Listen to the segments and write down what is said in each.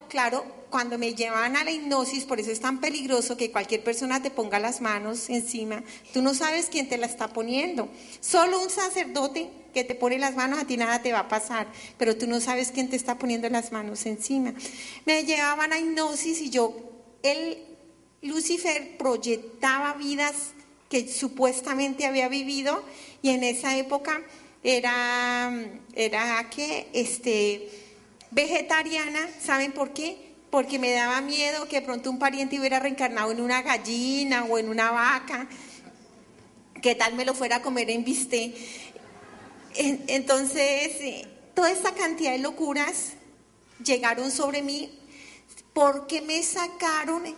claro, cuando me llevaban a la hipnosis, por eso es tan peligroso que cualquier persona te ponga las manos encima. Tú no sabes quién te la está poniendo. Solo un sacerdote que te pone las manos, a ti nada te va a pasar, pero tú no sabes quién te está poniendo las manos encima. Me llevaban a hipnosis y Lucifer proyectaba vidas que supuestamente había vivido, y en esa época era vegetariana. ¿Saben por qué? Porque me daba miedo que de pronto un pariente hubiera reencarnado en una gallina o en una vaca, que tal me lo fuera a comer en bistec. Entonces, toda esta cantidad de locuras llegaron sobre mí porque me sacaron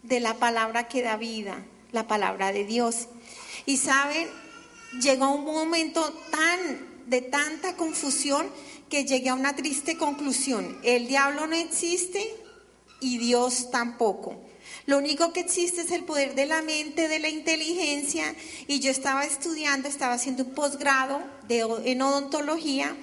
de la palabra que da vida, la palabra de Dios. Y saben, llegó un momento de tanta confusión que llegué a una triste conclusión: el diablo no existe y Dios tampoco. Lo único que existe es el poder de la mente, de la inteligencia. Y yo estaba haciendo un posgrado en odontología,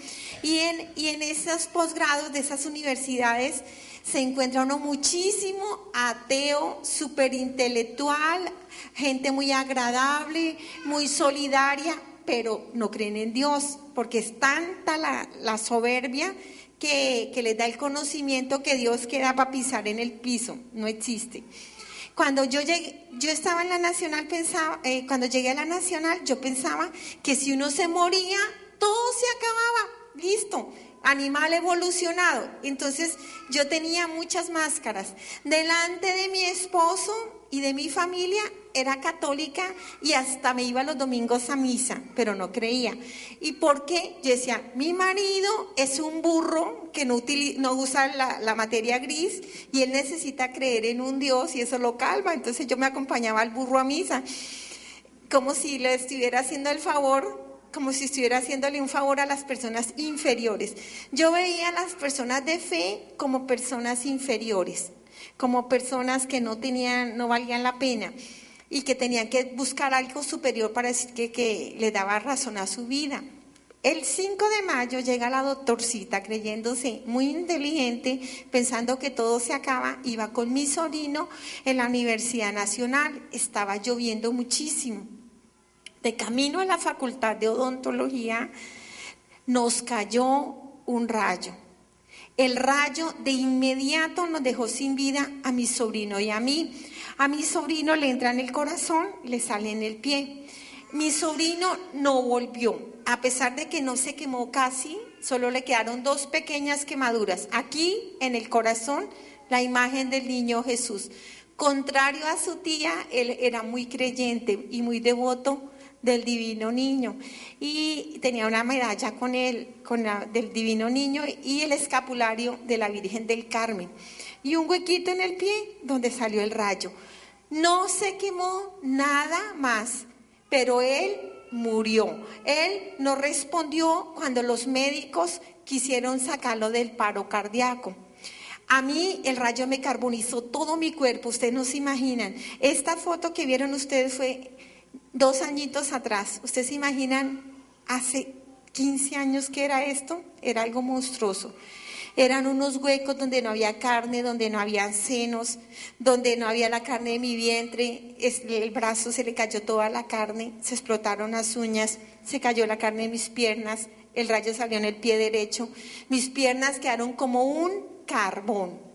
y en esos posgrados de esas universidades se encuentra uno muchísimo ateo, súper intelectual, gente muy agradable, muy solidaria, pero no creen en Dios, porque es tanta la soberbia que les da el conocimiento que Dios queda para pisar en el piso, no existe. Cuando yo estaba en la Nacional, cuando llegué a la Nacional, yo pensaba que si uno se moría, todo se acababa, listo, animal evolucionado. Entonces yo tenía muchas máscaras. Delante de mi esposo y de mi familia era católica, y hasta me iba los domingos a misa, pero no creía. ¿Y por qué? Yo decía, mi marido es un burro que no usa la materia gris, y él necesita creer en un Dios y eso lo calma. Entonces yo me acompañaba al burro a misa, como si le estuviera haciendo el favor, como si estuviera haciéndole un favor a las personas inferiores. Yo veía a las personas de fe como personas inferiores, como personas que no valían la pena, y que tenían que buscar algo superior para decir que le daba razón a su vida. El 5 de mayo llega la doctorcita, creyéndose muy inteligente, pensando que todo se acaba. Iba con mi sobrino en la Universidad Nacional, estaba lloviendo muchísimo. De camino a la Facultad de Odontología nos cayó un rayo. El rayo de inmediato nos dejó sin vida a mi sobrino y a mí. A mi sobrino le entra en el corazón, le sale en el pie. Mi sobrino no volvió, a pesar de que no se quemó casi, solo le quedaron 2 pequeñas quemaduras. Aquí en el corazón, la imagen del niño Jesús. Contrario a su tía, él era muy creyente y muy devoto del Divino Niño, y tenía una medalla con él, del Divino Niño, y el escapulario de la Virgen del Carmen, y un huequito en el pie donde salió el rayo. No se quemó nada más, pero él murió. Él no respondió cuando los médicos quisieron sacarlo del paro cardíaco. A mí el rayo me carbonizó todo mi cuerpo, ustedes no se imaginan. Esta foto que vieron ustedes fue 2 añitos atrás. ¿Ustedes se imaginan hace 15 años que era esto? Era algo monstruoso. Eran unos huecos donde no había carne, donde no había senos, donde no había la carne de mi vientre. El brazo se le cayó toda la carne, se explotaron las uñas, se cayó la carne de mis piernas, el rayo salió en el pie derecho. Mis piernas quedaron como un carbón,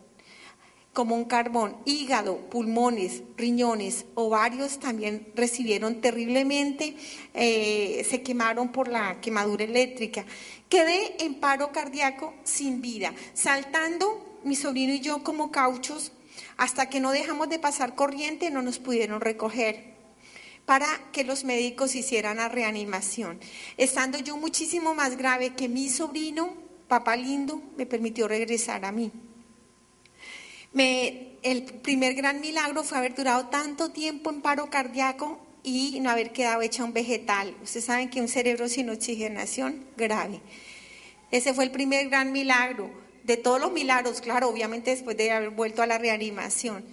hígado, pulmones, riñones, ovarios también recibieron terriblemente, se quemaron por la quemadura eléctrica. Quedé en paro cardíaco sin vida, saltando mi sobrino y yo como cauchos, hasta que no dejamos de pasar corriente, no nos pudieron recoger para que los médicos hicieran la reanimación. Estando yo muchísimo más grave que mi sobrino, papá lindo me permitió regresar a mí. El primer gran milagro fue haber durado tanto tiempo en paro cardíaco y no haber quedado hecha un vegetal. Ustedes saben que un cerebro sin oxigenación, grave. Ese fue el primer gran milagro. De todos los milagros, claro, obviamente después de haber vuelto a la reanimación.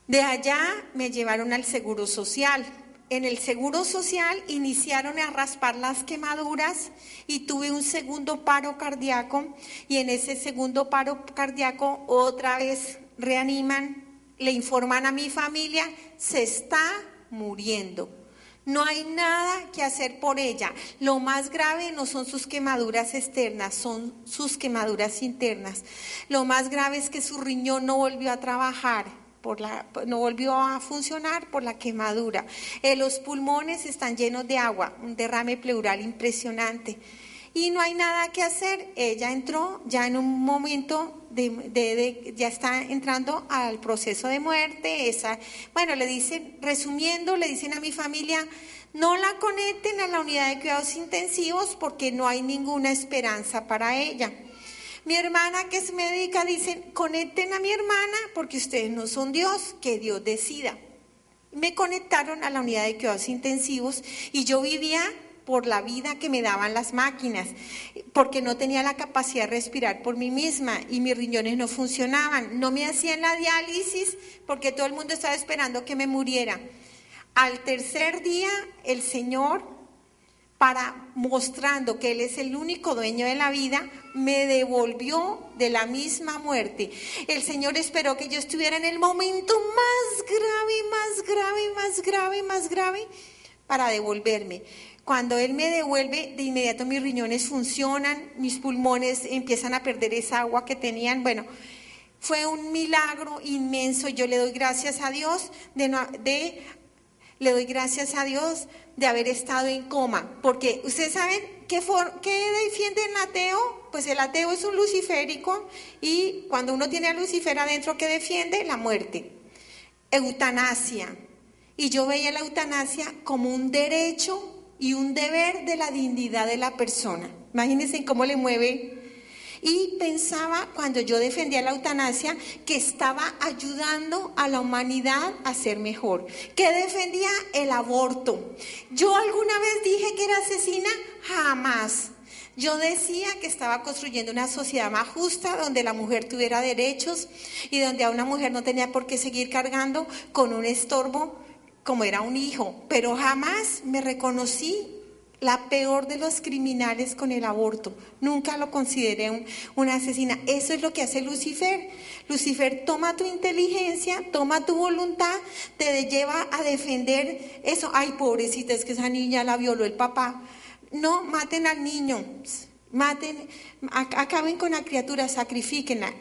De allá me llevaron al Seguro Social. en el Seguro Social iniciaron a raspar las quemaduras y tuve un segundo paro cardíaco, y en ese segundo paro cardíaco otra vez reaniman, le informan a mi familia, se está muriendo. No hay nada que hacer por ella. Lo más grave no son sus quemaduras externas, son sus quemaduras internas. Lo más grave es que su riñón no volvió a trabajar, no volvió a funcionar por la quemadura. Los pulmones están llenos de agua, un derrame pleural impresionante. Y no hay nada que hacer. Ella entró ya en un momento ya está entrando al proceso de muerte. Bueno, le dicen, resumiendo, le dicen a mi familia, no la conecten a la unidad de cuidados intensivos porque no hay ninguna esperanza para ella. Mi hermana, que es médica, dicen, conecten a mi hermana porque ustedes no son Dios, que Dios decida. Me conectaron a la unidad de cuidados intensivos y yo vivía por la vida que me daban las máquinas, porque no tenía la capacidad de respirar por mí misma y mis riñones no funcionaban. No me hacían la diálisis porque todo el mundo estaba esperando que me muriera. Al tercer día, el Señor, mostrando que Él es el único dueño de la vida, me devolvió de la misma muerte. El Señor esperó que yo estuviera en el momento más grave para devolverme. Cuando Él me devuelve, de inmediato mis riñones funcionan, mis pulmones empiezan a perder esa agua que tenían. Bueno, fue un milagro inmenso. Yo le doy gracias a Dios le doy gracias a Dios de haber estado en coma, porque ustedes saben ¿qué defiende el ateo? Pues el ateo es un luciférico, y cuando uno tiene a Lucifer adentro, ¿qué defiende? La muerte, eutanasia. Y yo veía la eutanasia como un derecho y un deber de la dignidad de la persona. Imagínense cómo le mueve. Y pensaba, cuando yo defendía la eutanasia, que estaba ayudando a la humanidad a ser mejor. ¿Qué defendía? El aborto. ¿Yo alguna vez dije que era asesina? Jamás. Yo decía que estaba construyendo una sociedad más justa, donde la mujer tuviera derechos y donde a una mujer no tenía por qué seguir cargando con un estorbo como era un hijo. Pero jamás me reconocí la peor de los criminales con el aborto. Nunca lo consideré una asesina. Eso es lo que hace Lucifer. Lucifer toma tu inteligencia, toma tu voluntad, te lleva a defender eso. Ay, pobrecita, es que esa niña la violó el papá. No, maten al niño, acaben con la criatura, sacrifíquenla.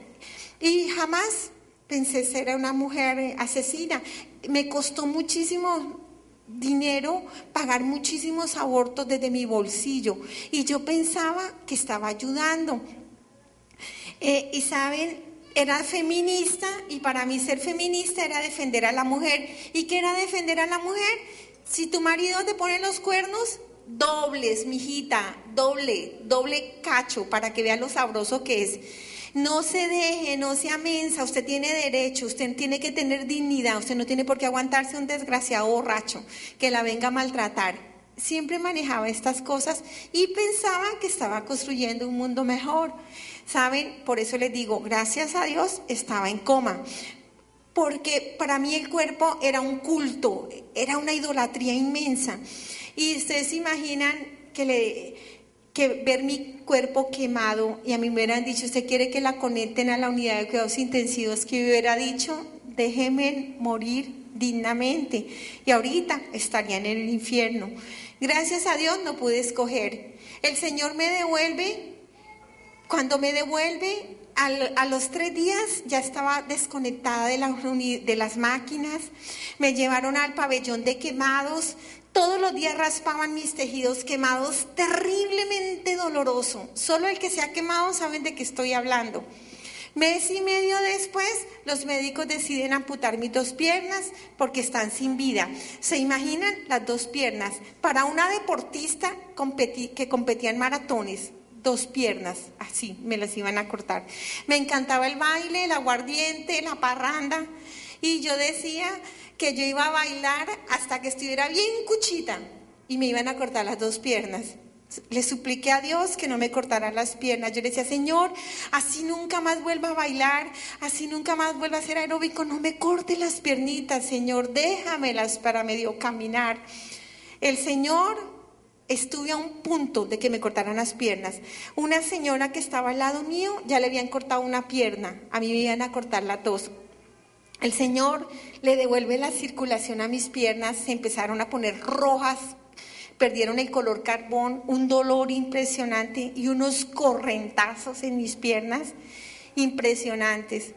Y jamás pensé ser una mujer asesina. Me costó muchísimo dinero pagar muchísimos abortos desde mi bolsillo, y yo pensaba que estaba ayudando. Y saben, era feminista, y para mí ser feminista era defender a la mujer. ¿Y qué era defender a la mujer? Si tu marido te pone los cuernos, dobles, mijita, doble cacho, para que vean lo sabroso que es. No se deje, no sea mensa, usted tiene derecho, usted tiene que tener dignidad, usted no tiene por qué aguantarse un desgraciado borracho que la venga a maltratar. Siempre manejaba estas cosas y pensaba que estaba construyendo un mundo mejor. ¿Saben? Por eso les digo, gracias a Dios estaba en coma, porque para mí el cuerpo era un culto, era una idolatría inmensa. Y ustedes se imaginan que ver mi cuerpo quemado, y a mí me hubieran dicho, ¿usted quiere que la conecten a la unidad de cuidados intensivos? Que hubiera dicho, déjeme morir dignamente, y ahorita estaría en el infierno. Gracias a Dios no pude escoger. El Señor me devuelve. Cuando me devuelve, a los 3 días ya estaba desconectada de las máquinas. Me llevaron al pabellón de quemados. Todos los días raspaban mis tejidos quemados, terriblemente doloroso. Solo el que se ha quemado saben de qué estoy hablando. Mes y medio después, los médicos deciden amputar mis 2 piernas porque están sin vida. ¿Se imaginan? Las 2 piernas. Para una deportista que competía en maratones, 2 piernas, así me las iban a cortar. Me encantaba el baile, el aguardiente, la parranda, y yo decía que yo iba a bailar hasta que estuviera bien cuchita y me iban a cortar las 2 piernas. Le supliqué a Dios que no me cortara las piernas. Yo le decía, Señor, así nunca más vuelva a bailar, así nunca más vuelva a hacer aeróbico, no me corte las piernitas, Señor, déjamelas para medio caminar. El Señor, estuve a un punto de que me cortaran las piernas. Una señora que estaba al lado mío, ya le habían cortado una pierna, a mí me iban a cortar la tos. El Señor le devuelve la circulación a mis piernas, se empezaron a poner rojas, perdieron el color carbón, un dolor impresionante y unos correntazos en mis piernas impresionantes.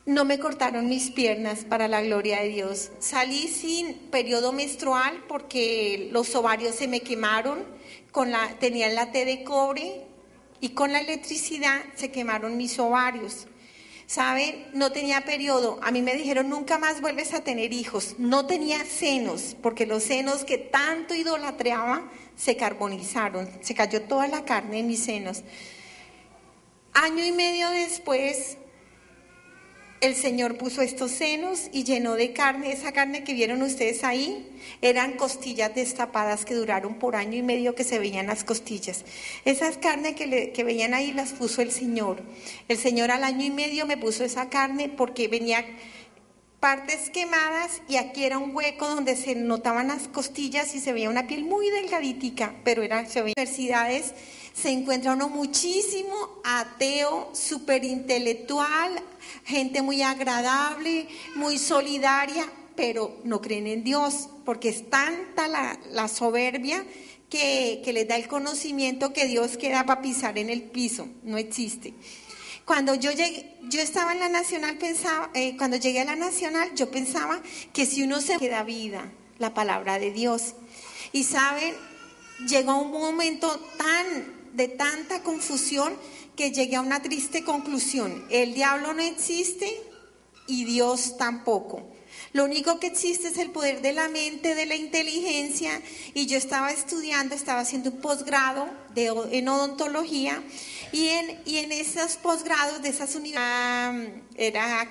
No me cortaron mis piernas, para la gloria de Dios. Salí sin periodo menstrual porque los ovarios se me quemaron, tenía el late de cobre y con la electricidad se quemaron mis ovarios. ¿Saben? No tenía periodo. A mí me dijeron, nunca más vuelves a tener hijos. No tenía senos, porque los senos que tanto idolatreaba se carbonizaron. Se cayó toda la carne en mis senos. Año y medio después, el Señor puso estos senos y llenó de carne. Esa carne que vieron ustedes ahí, eran costillas destapadas que duraron por año y medio que se veían las costillas. Esas carnes que veían ahí las puso el Señor. El Señor al año y medio me puso esa carne porque venía partes quemadas y aquí era un hueco donde se notaban las costillas y se veía una piel muy delgaditica, pero se veía. Universidades se encuentra uno muchísimo ateo, súper intelectual, gente muy agradable, muy solidaria, pero no creen en Dios, porque es tanta la soberbia que les da el conocimiento que Dios queda para pisar en el piso, no existe. Cuando yo estaba en la Nacional, cuando llegué a la Nacional, yo pensaba que si uno se queda vida, la palabra de Dios. Y saben, llegó un momento de tanta confusión que llegué a una triste conclusión. El diablo no existe y Dios tampoco. Lo único que existe es el poder de la mente, de la inteligencia, y yo estaba haciendo un posgrado en odontología, y en esos posgrados de esas universidades era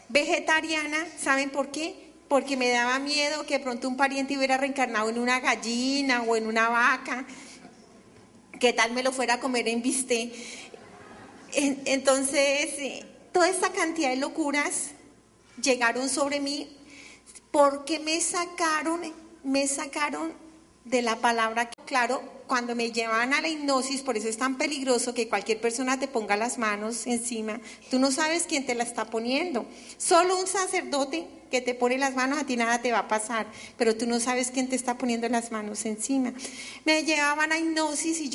vegetariana. ¿Saben por qué? Porque me daba miedo que de pronto un pariente hubiera reencarnado en una gallina o en una vaca, que tal me lo fuera a comer en bistec. Entonces, toda esa cantidad de locuras llegaron sobre mí porque me sacaron de la palabra. Claro, cuando me llevan a la hipnosis, por eso es tan peligroso que cualquier persona te ponga las manos encima. Tú no sabes quién te la está poniendo. Solo un sacerdote que te pone las manos, a ti nada te va a pasar, pero tú no sabes quién te está poniendo las manos encima. Me llevaban a hipnosis y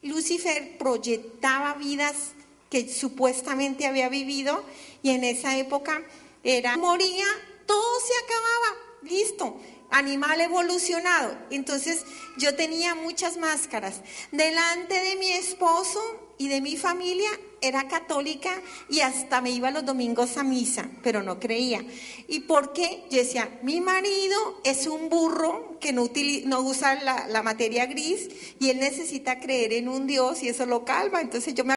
Lucifer proyectaba vidas que supuestamente había vivido, y en esa época moría, todo se acababa, listo, animal evolucionado. Entonces yo tenía muchas máscaras. Delante de mi esposo y de mi familia era católica y hasta me iba los domingos a misa, pero no creía. ¿Y por qué? Yo decía, mi marido es un burro que no usa la materia gris y él necesita creer en un Dios y eso lo calma. Entonces yo me